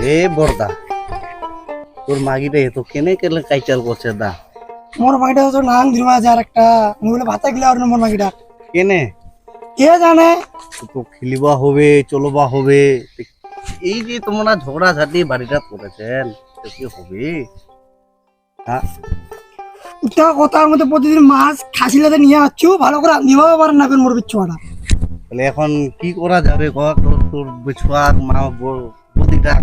এ বর্দা তোর মাগিটা এত কেনে কেলে কাইচাল করছে দা মোর মাগিটা তো নাং দিবা যার একটা মুলে ভাতা গিলা আর মোর মাগিটা কেনে কে জানে তো খেলিবা হবে চলবা হবে এই যে তোমরা ঝগড়া ঝাঁটি বাড়িটা করেছেন তো কি হবে হ্যাঁ উঠা কথার মধ্যে প্রতিদিন মাছ খাসিলাতে নিয়ে আসছো ভালো করে দিবা পারে না মোর বিচ্ছুয়াটা তাহলে এখন কি করা যাবে ক তোর তোর বিছুয়া মা বদিটা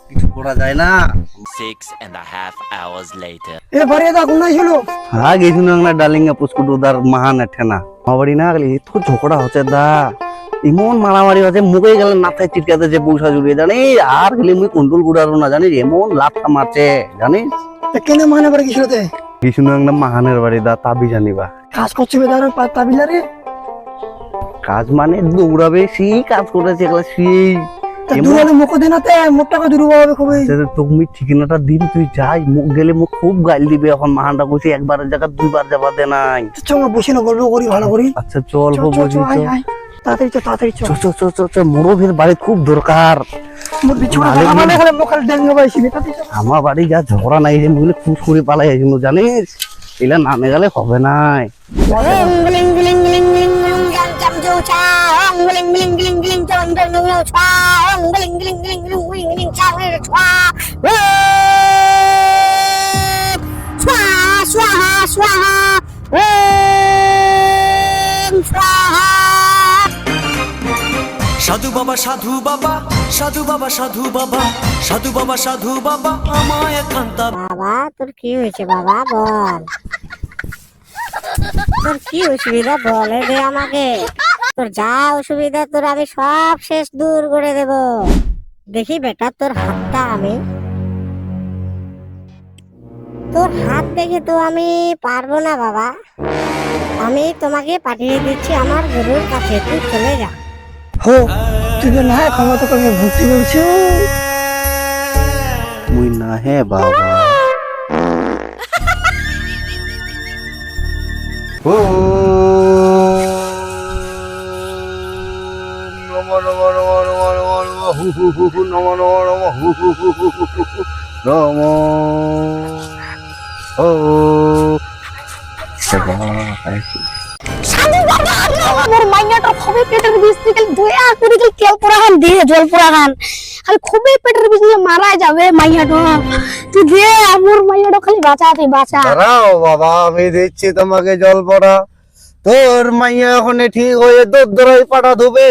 কিছু করা যায় না 6.5 hours later. এ বাড়ি দা কোন ছিল হ্যাঁ গেছিল না ডালিঙ্গা পুষ্কুট উদার মাহান ঠেনা মাবাড়ি না গেলে এত ঝগড়া হচ্ছে দা এমন মারামারি হচ্ছে মুখে গেলে মাথায় চিটকাতে যে পয়সা জুড়িয়ে জানিস আর গেলে মুই কন্ট্রোল করারও না জানিস এমন লাফটা মারছে জানিস কেন মানে করে কিসতে কিছু না মাহানের বাড়ি দা তাবি জানিবা কাজ করছে বেদার তাবিলারে কাজ মানে দৌড়াবে সেই কাজ করেছে এগুলা সেই দুয়ালে মুখ দেনাতে মুখটাকে দুরুবা হবে খুবই তুমি ঠিকানাটা দিন তুই যাই মুখ গেলে মুখ খুব গাইল দিবে এখন মাহানটা কইছে একবারের জায়গা দুইবার যাবা দে নাই চল বসে না গল্প করি ভালো করি আচ্ছা চল বসি তাড়াতাড়ি চল মুরবির বাড়ি খুব দরকার মোর বিছুয়া মানে খালি মুখাল ডেঙ্গ বাইছি আমার বাড়ি যা ঝগড়া নাই যে মুলে খুশ করে পালাই আইছি জানিস এলা নামে গেলে হবে নাই সাধু বাবা সাধু বাবা সাধু বাবা সাধু বাবা সাধু বাবা সাধু বাবা আমায় একান্তা বাবা তোর কি হয়েছে বাবা বল তোর কি অসুবিধা বলে দে আমাকে তোর যা অসুবিধা তোর আমি সব শেষ দূর করে দেব দেখি বেটা তোর হাতটা আমি তোর হাত দেখে তো আমি পারবো না বাবা আমি তোমাকে পাঠিয়ে দিচ্ছি আমার গুরুর কাছে তুই চলে যা হো তুই না ক্ষমতা করে ভক্তি করছো মুই না হে বাবা ও নম নম নম নম নম হু হু হু হু নম নম নম হু হু হু হু হু হু নম ও সেবা সাধু বাবা আমার মাইয়াটা খুবই পেটের বিষ থেকে দয়া করে তেল পোড়াহান দিয়ে জল পোড়াহান খালি খুবই পেটের বিষ নিয়ে মারা যাবে মাইয়াটা তুই দে আমার মাইয়াটা খালি বাঁচা দাঁড়াও বাবা আমি দিচ্ছি তোমাকে জল পড়া তোর মাইয়া এখন ঠিক হয়ে দোদ্দরাই পাটা ধুবে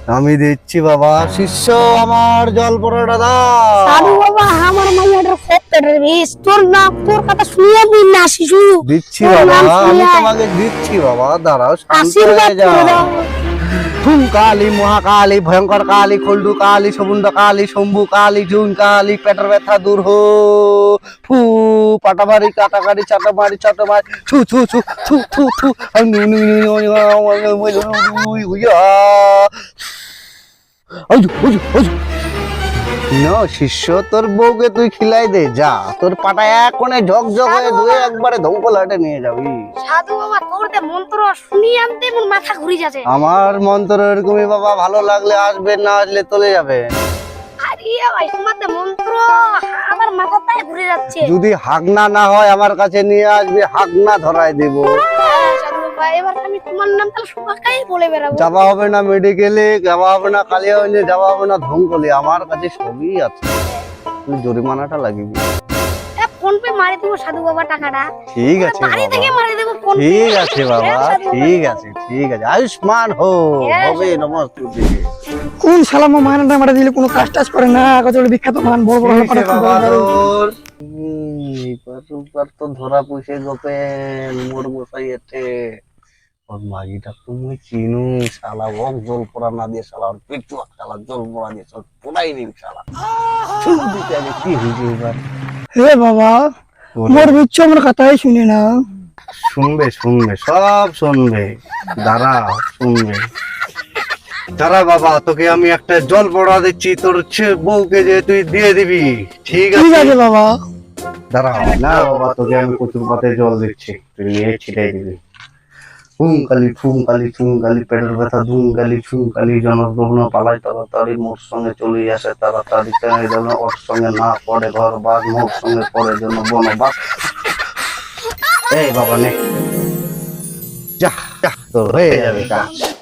আমি দিচ্ছি বাবা শিষ্য আমার জল পড়াটা দাও সাধু বাবা আমার মাইয়াটার খুব পেটের বিষ তোর কথা শুনিয়ে দিন না শিশু দিচ্ছি তোর বাবা নাম আমি শুনিয়ে তোমাকে দিচ্ছি বাবা দাঁড়াও শান্ত আশীর্বাদ হয়ে যাও করে দাও হুম কালী মহাকালী ভয়ঙ্কর কালী খল্ডু কালী সবুন্ড কালী শম্ভু কালী জুন কালী পেটের ব্যথা দূর হো ফু পাটাবাড়ি কাটাকারি চাটামারি চাটামারি ছু ছু ছু ছু ছু ছু শিষ্য তোর বউকে তুই খিলাই দে যা তোর পাটা এক কোণে ঝকঝক হয়ে ধুয়ে একবারে ধঙ্কল হাটে নিয়ে যাবি সাধু বাবা তোর যে মন্ত্র শুনিয়ে আনতে মোর মাথা ঘুরে যাচ্ছে আমার মন্ত্র এরকমই বাবা ভালো লাগলে আসবে না আসলে চলে যাবে আরে ভাই তোমার যে মন্ত্র আমার মাথাটাই ঘুরে যাচ্ছে যদি হাগনা না হয় আমার কাছে নিয়ে আসবে হাগনা ধরায় দেব সাধু বাবা এবার আমি তোমার নাম তাহলে সবাইকেই বলে বেড়াবো যাওয়া হবে না মেডিকেলে যাওয়া হবে না কালিয়াগঞ্জে যাওয়া হবে না ধঙ্কলে আমার কাছে সবই আছে তুই জরিমানাটা লাগিবি ফোন পে মারি দেবো সাধু বাবা টাকাটা ঠিক আছে বাড়ি থেকে বাবা মারি দেবো ফোন ঠিক আছে বাবা ঠিক আছে আয়ুষ্মান হো হবে নমস্তুতে কোন শালামা মায়নাটা মারা দিলে কোনো কাজ টাজ করে না কত বিখ্যাত মান বড় বড় ঠিক আছে বাহাদুর এইবার তো ধরা পয়সে গোপেন মোর বসাই এতে ওর মাগিটা তুমি চিনু শালা ওক জল পড়া না দিয়ে শালা ওর পেটু শালা জল পড়া দিয়ে সব পড়াই নিন শালা শুনু দিতে আগে কি হয়েছে এবার হে বাবা মোর বিচ্ছু আমার কথাই শুনে না শুনবে সব শুনবে দাঁড়া শুনবে দাঁড়া বাবা তোকে আমি একটা জল পড়া দিচ্ছি তোর বউকে যে তুই দিয়ে দিবি ঠিক আছে বাবা দাঁড়া না বাবা তোকে আমি কচুর পাতে জল দিচ্ছি তুই নিয়ে ছিটাই দিবি ফুঙ্কালি পেটের ব্যথা ধুমকালি ফুঙ্কালি জনগণ পালাই তাড়াতাড়ি মোর সঙ্গে চলে আসে তাড়াতাড়ি চাই যেন ওর সঙ্গে না পড়ে ঘর বাস মোর সঙ্গে পড়ে যেন বনবাস এই বাবা নে যা যা তোর হয়ে যাবে কাজ